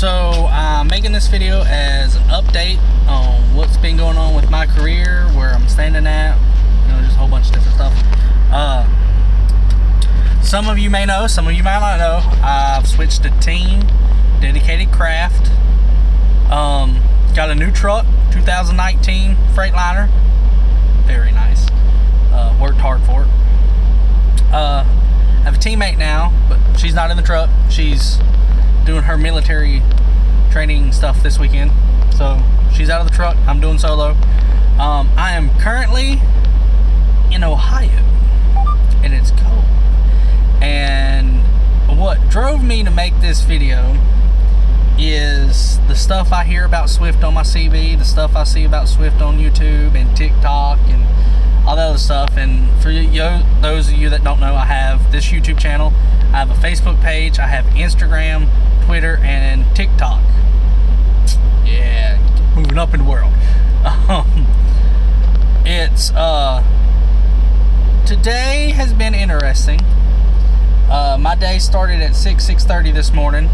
So I'm making this video as an update on what's been going on with my career, where I'm standing at, you know, just a whole bunch of different stuff. Some of you may know, some of you might not know, I've switched to Team Dedicated Craft. Got a new truck, 2019 Freightliner. Very nice. Worked hard for it. I have a teammate now, but she's not in the truck. She's doing her military training stuff this weekend, so she's out of the truck. I'm doing solo. I am currently in Ohio, and it's cold. And what drove me to make this video is the stuff I hear about Swift on my CV, the stuff I see about Swift on YouTube and TikTok and all that other stuff. And for those of you that don't know, I have this YouTube channel, I have a Facebook page, I have Instagram, Twitter, and TikTok. Yeah, moving up in the world. Today has been interesting. My day started at 6:30 this morning.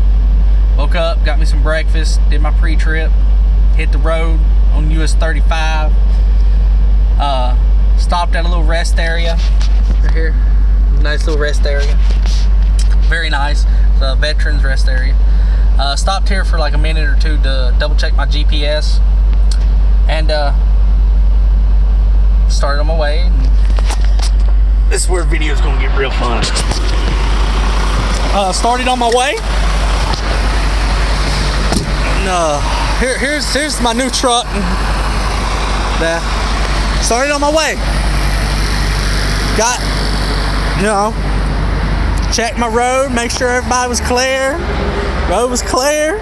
Woke up, got me some breakfast, did my pre-trip, hit the road on US 35. Stopped at a little rest area right here. Nice little rest area. Very nice. It's a veterans rest area. Stopped here for like a minute or two to double check my GPS, and started on my way. And this is where the video's gonna get real fun. Started on my way. And, here's my new truck. Started on my way. Got, you know, checked my road, make sure everybody was clear. Road was clear.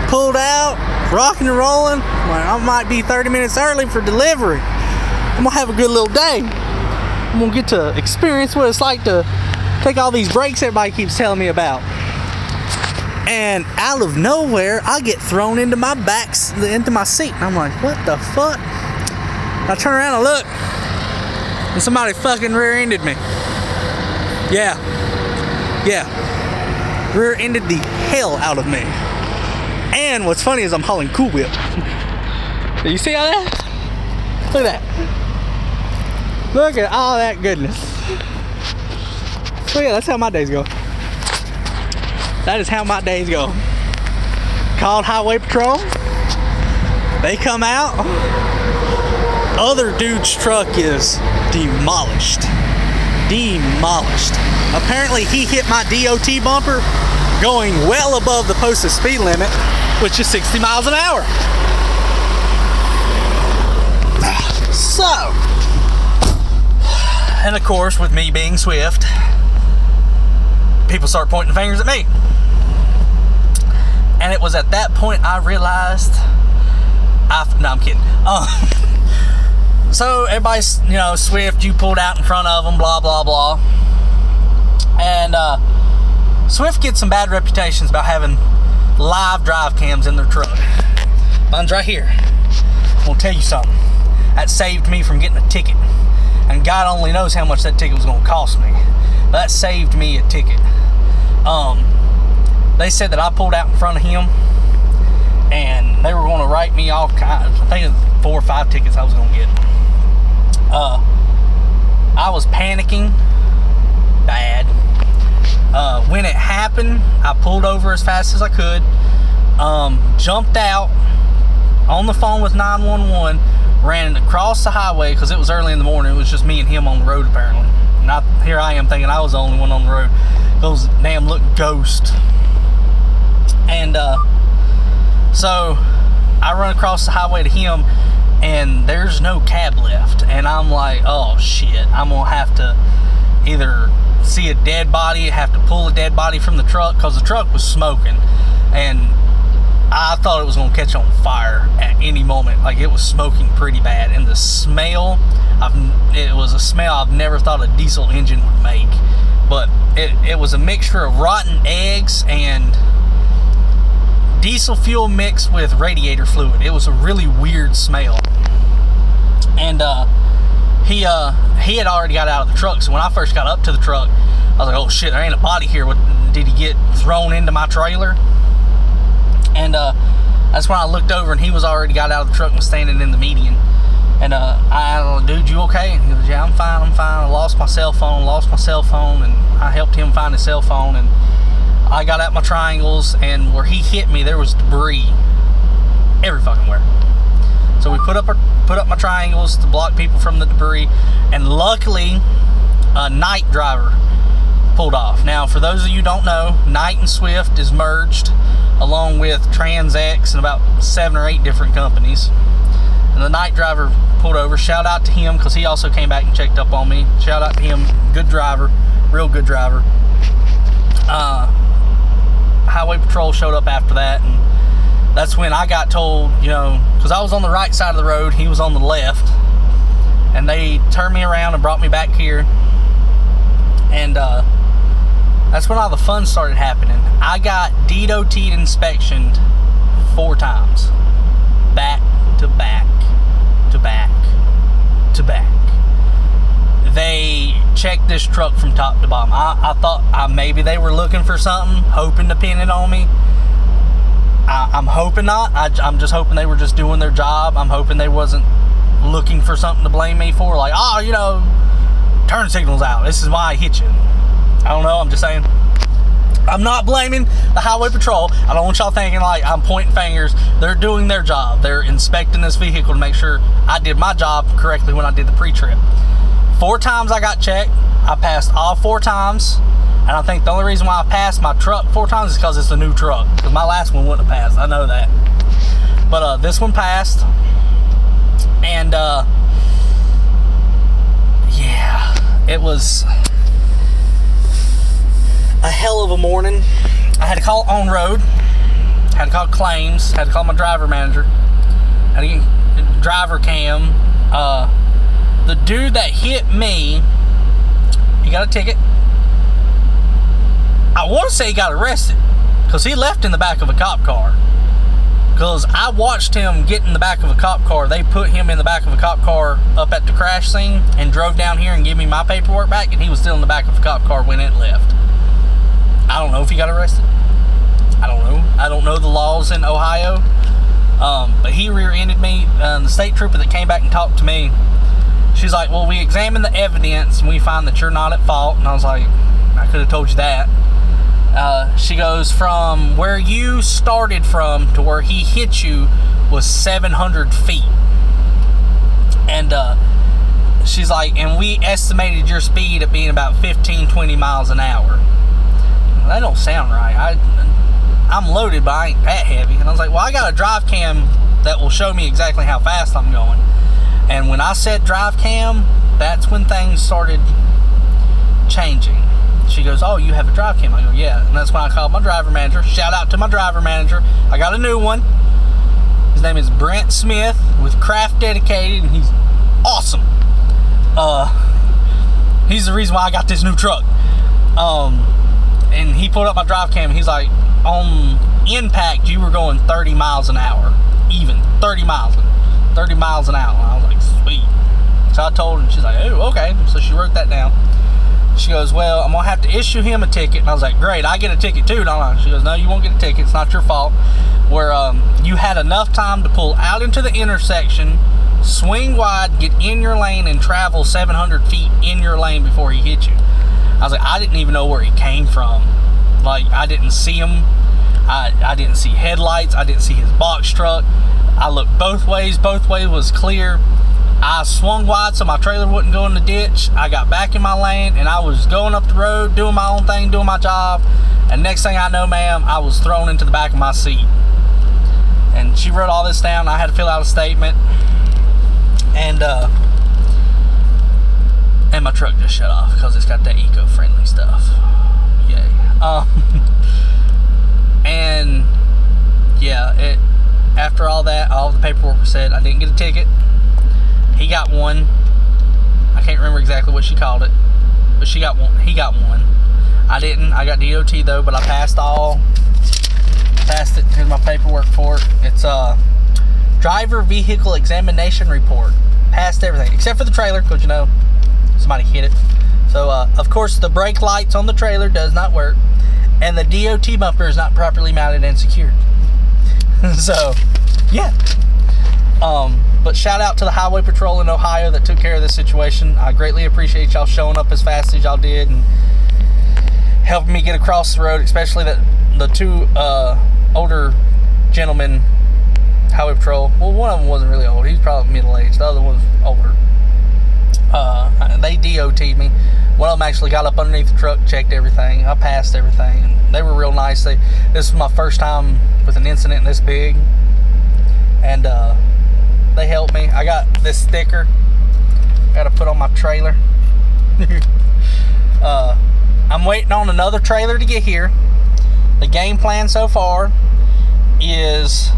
Pulled out, rocking and rolling. Well, I might be 30 minutes early for delivery. I'm gonna have a good little day. I'm gonna get to experience what it's like to take all these breaks everybody keeps telling me about. And out of nowhere, I get thrown into my seat. And I'm like, what the fuck? I turn around and look, and somebody fucking rear-ended me. Yeah. Rear-ended the hell out of me. And what's funny is I'm hauling Cool Whip. You see all that? Look at that. Look at all that goodness. So yeah, that's how my days go. That is how my days go. Called Highway Patrol. They come out. Other dude's truck is demolished. Apparently he hit my DOT bumper going well above the posted speed limit, which is 60 miles an hour. So, and of course, with me being Swift, people start pointing fingers at me. And it was at that point I realized, no, I'm kidding. So everybody's, you know, Swift, you pulled out in front of them, blah, blah, blah. And Swift gets some bad reputations about having live drive cams in their truck. Mine's right here. I'm gonna tell you something. That saved me from getting a ticket. And God only knows how much that ticket was gonna cost me. But that saved me a ticket. They said that I pulled out in front of him, and they were gonna write me all kinds. I think it was 4 or 5 tickets I was gonna get. I was panicking bad. When it happened, I pulled over as fast as I could, jumped out on the phone with 911, ran across the highway because it was early in the morning. It was just me and him on the road apparently. And here I am thinking I was the only one on the road. Those damn look ghosts. And so I run across the highway to him, and there's no cab left. And I'm like, oh shit, I'm gonna have to either see a dead body, have to pull a dead body from the truck, because the truck was smoking, and I thought it was gonna catch on fire at any moment. Like, it was smoking pretty bad, and the smell, it was a smell I've never thought a diesel engine would make. But it was a mixture of rotten eggs and diesel fuel mixed with radiator fluid. It was a really weird smell. And he had already got out of the truck, so when I first got up to the truck, I was like, oh shit, there ain't a body here. What, did he get thrown into my trailer? And that's when I looked over, and he was already got out of the truck and was standing in the median. And I asked, dude, you okay? And he goes, yeah, I'm fine. I lost my cell phone, and I helped him find his cell phone. And I got out my triangles, and where he hit me, there was debris every fucking where. So we put up my triangles to block people from the debris, and luckily a Knight driver pulled off. Now, for those of you who don't know, Knight and Swift is merged along with TransX and about 7 or 8 different companies. And the Knight driver pulled over. Shout out to him, because he also came back and checked up on me. Shout out to him. Good driver, real good driver. Highway Patrol showed up after that, and that's when I got told, you know, because I was on the right side of the road, he was on the left, and they turned me around and brought me back here. And that's when all the fun started happening. I got DOT'd inspectioned 4 times, back to back to back to back. They checked this truck from top to bottom. I thought maybe they were looking for something, hoping to pin it on me. I'm hoping not. I'm just hoping they were just doing their job. I'm hoping they wasn't looking for something to blame me for, like, oh, you know, turn signals out, this is why I hit you. I don't know, I'm just saying. I'm not blaming the Highway Patrol. I don't want y'all thinking like I'm pointing fingers. They're doing their job. They're inspecting this vehicle to make sure I did my job correctly when I did the pre-trip. 4 times I got checked. I passed all 4 times. And I think the only reason why I passed my truck 4 times is because it's a new truck. Because my last one wouldn't have passed. I know that. But this one passed. And yeah, it was a hell of a morning. I had to call on road, had to call claims, had to call my driver manager, had to get driver cam. The dude that hit me, he got a ticket. I want to say he got arrested, because he left in the back of a cop car. Because I watched him get in the back of a cop car. They put him in the back of a cop car up at the crash scene and drove down here and gave me my paperwork back, and he was still in the back of a cop car when it left. I don't know if he got arrested. I don't know. I don't know the laws in Ohio. But he rear-ended me. The state trooper that came back and talked to me, she's like, well, we examined the evidence and we find that you're not at fault. And I was like, I could have told you that. She goes, from where you started from to where he hit you was 700 feet. And she's like, and we estimated your speed at being about 15-20 miles an hour. That don't sound right. I'm loaded, but I ain't that heavy. And I was like, well, I got a drive cam that will show me exactly how fast I'm going. And when I said drive cam, that's when things started changing. She goes, oh, you have a drive cam? I go, yeah. And that's when I called my driver manager. Shout out to my driver manager. I got a new one. His name is Brent Smith with Craft Dedicated, and he's awesome. He's the reason why I got this new truck. And he pulled up my drive cam, and he's like, on impact, you were going 30 miles an hour. Even 30 miles an hour. And I was like, sweet. So I told her, she's like, oh, okay. So she wrote that down. She goes, well, I'm going to have to issue him a ticket. And I was like, great, I get a ticket too, don't I? She goes, no, you won't get a ticket. It's not your fault. Where you had enough time to pull out into the intersection, swing wide, get in your lane, and travel 700 feet in your lane before he hit you. I was like, I didn't even know where he came from. Like, I didn't see him. I didn't see headlights. I didn't see his box truck. I looked both ways. Both ways was clear. I swung wide so my trailer wouldn't go in the ditch. I got back in my lane, and I was going up the road, doing my own thing, doing my job. And next thing I know, ma'am, I was thrown into the back of my seat. And she wrote all this down. I had to fill out a statement. And my truck just shut off because it's got that eco-friendly stuff. Yay. And yeah, after all that, all the paperwork was said. I didn't get a ticket. He got one. I can't remember exactly what she called it, but she got one. He got one. I didn't. I got DOT though, but I passed it. Here's my paperwork for it. It's a driver vehicle examination report. Passed everything except for the trailer, because you know somebody hit it. So of course the brake lights on the trailer does not work, and the DOT bumper is not properly mounted and secured. So, yeah. But shout out to the Highway Patrol in Ohio that took care of this situation. I greatly appreciate y'all showing up as fast as y'all did and helping me get across the road, especially the two older gentlemen, Highway Patrol. Well, one of them wasn't really old. He was probably middle-aged. The other one was older. They DOT'd me. One of them actually got up underneath the truck, checked everything. I passed everything, and they were real nice. This was my first time with an incident this big, and they helped me. I got this sticker got to put on my trailer. I'm waiting on another trailer to get here. The game plan so far is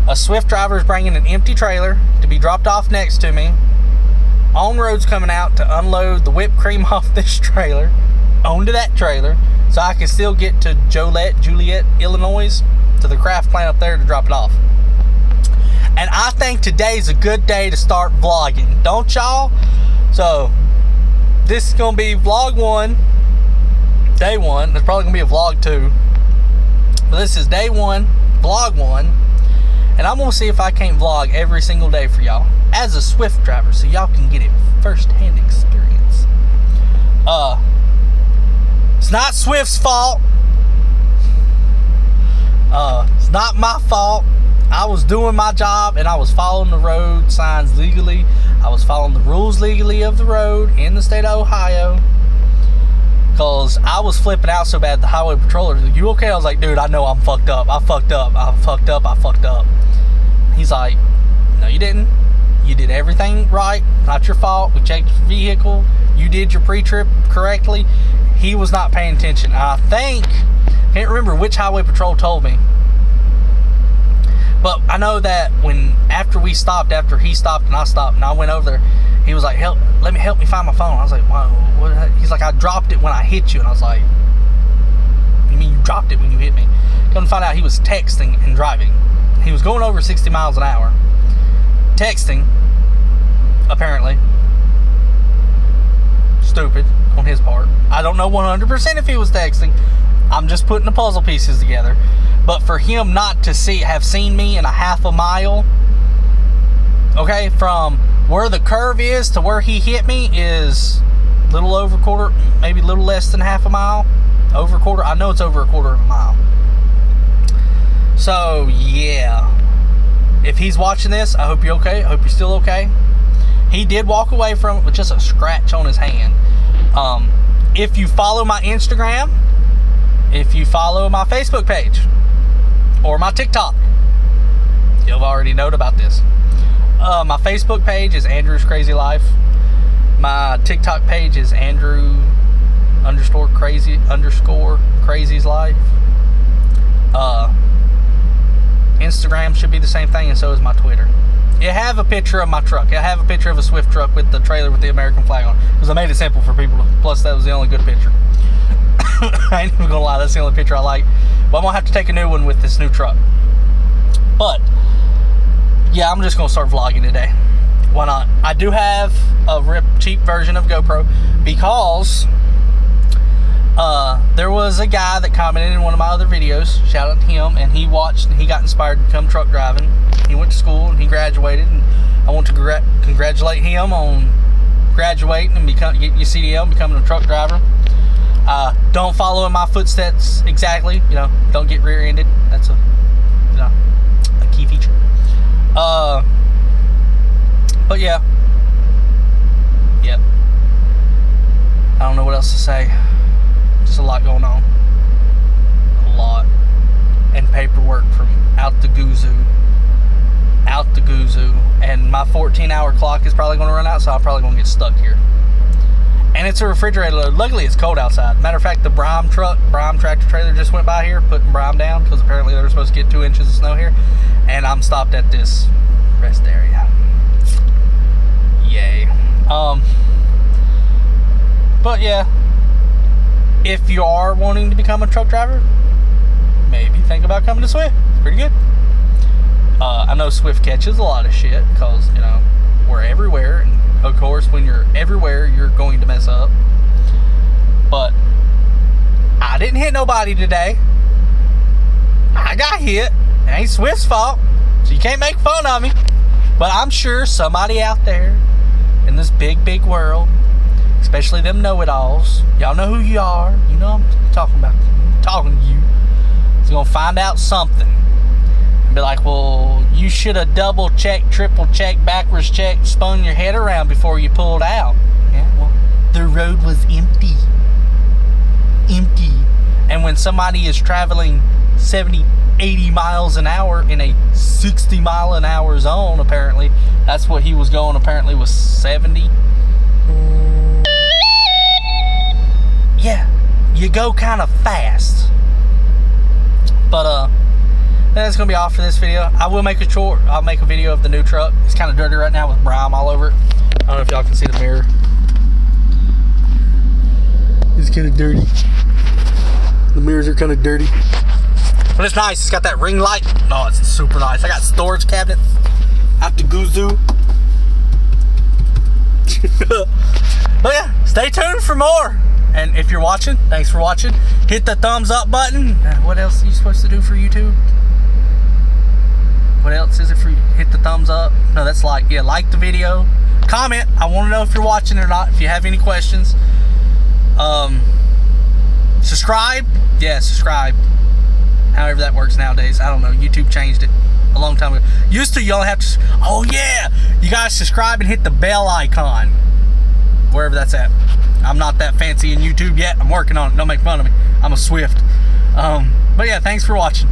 a Swift driver is bringing an empty trailer to be dropped off next to me. On-road's coming out to unload the whipped cream off this trailer onto that trailer so I can still get to Joliet, Illinois, to the craft plant up there to drop it off. And I think today's a good day to start vlogging, don't y'all? So this is gonna be vlog 1, day 1. There's probably gonna be a vlog 2, but this is day 1, vlog 1, and I'm gonna see if I can't vlog every single day for y'all as a Swift driver, so y'all can get it first-hand experience. It's not Swift's fault. It's not my fault. I was doing my job and I was following the road signs legally. I was following the rules legally of the road in the state of Ohio. Because I was flipping out so bad, the highway patroller, you okay? I was like, dude, I know I'm fucked up. I fucked up. He's like, no, you didn't. You did everything right. Not your fault. We checked your vehicle. You did your pre-trip correctly. He was not paying attention. I can't remember which highway patrol told me. But I know that after he stopped and I stopped and I went over there, he was like, help me find my phone. I was like, wow, what? He's like, I dropped it when I hit you. And I was like, you mean you dropped it when you hit me? Come to find out, he was texting and driving. He was going over 60 miles an hour. Texting, apparently. Stupid on his part. I don't know 100% if he was texting. I'm just putting the puzzle pieces together. But for him not to have seen me in a half a mile, okay, from where the curve is to where he hit me is a little over a quarter, maybe a little less than half a mile. Over a quarter. I know it's over a quarter of a mile. So, yeah. If he's watching this, I hope you're okay. I hope you're still okay. He did walk away from it with just a scratch on his hand. If you follow my Instagram, if you follow my Facebook page, or my TikTok, you'll already know about this. My Facebook page is Andrew's Crazy Life. My TikTok page is Andrew_Crazy's Life. Instagram should be the same thing, and so is my Twitter. You have a picture of my truck. I have a picture of a Swift truck with the trailer with the American flag on it, because I made it simple for people. Plus, that was the only good picture. I ain't even gonna lie, that's the only picture I like. But I'm gonna have to take a new one with this new truck. But yeah, I'm just gonna start vlogging today. Why not? I do have a cheap version of GoPro because there was a guy that commented in one of my other videos. Shout out to him, and he watched and he got inspired to become truck driving. He went to school and he graduated, and I want to congratulate him on graduating and getting your CDL, becoming a truck driver. Don't follow in my footsteps exactly, don't get rear-ended. That's a key feature. But yeah. Yep. I don't know what else to say. Just a lot going on. A lot. And paperwork from out the guzoo. And my 14-hour clock is probably going to run out, so I'm probably going to get stuck here. And it's a refrigerator load. Luckily, it's cold outside. Matter of fact, the Brime tractor trailer just went by here, putting Brime down, because apparently they were supposed to get 2 inches of snow here. And I'm stopped at this rest area. Yay. But yeah, if you are wanting to become a truck driver, maybe think about coming to Swift. It's pretty good. I know Swift catches a lot of shit, because, we're everywhere, and of course, when you're everywhere, you're going to mess up. But I didn't hit nobody today. I got hit, It ain't Swift's fault, so you can't make fun of me. But I'm sure somebody out there in this big, big world, especially them know-it-alls, y'all know who you are. You know I'm talking about. I'm talking to you. Is gonna find out something and be like, well, you should have double-checked, triple-checked, backwards-checked, spun your head around before you pulled out. Yeah, well, the road was empty. Empty. And when somebody is traveling 70, 80 miles an hour in a 60 mile an hour zone, apparently, that's what he was going, apparently was 70. Yeah, you go kind of fast. But that's gonna be all for this video. I will make a short. I'll make a video of the new truck. It's kind of dirty right now with brine all over it. I don't know if y'all can see the mirror. It's kind of dirty. The mirrors are kind of dirty, but it's nice. It's got that ring light. Oh, it's super nice. I got storage cabinets out the Guzoo. But yeah, stay tuned for more. And if you're watching, thanks for watching. Hit the thumbs up button. What else are you supposed to do for YouTube? What else is it for you? Hit the thumbs up. No, that's like. Yeah, like the video. Comment. I want to know if you're watching or not. If you have any questions. Subscribe. Yeah, subscribe. However that works nowadays. I don't know. YouTube changed it a long time ago. Used to, you only have to. Oh, yeah. You guys subscribe and hit the bell icon. Wherever that's at. I'm not that fancy in YouTube yet. I'm working on it. Don't make fun of me. I'm a Swift. But yeah, thanks for watching.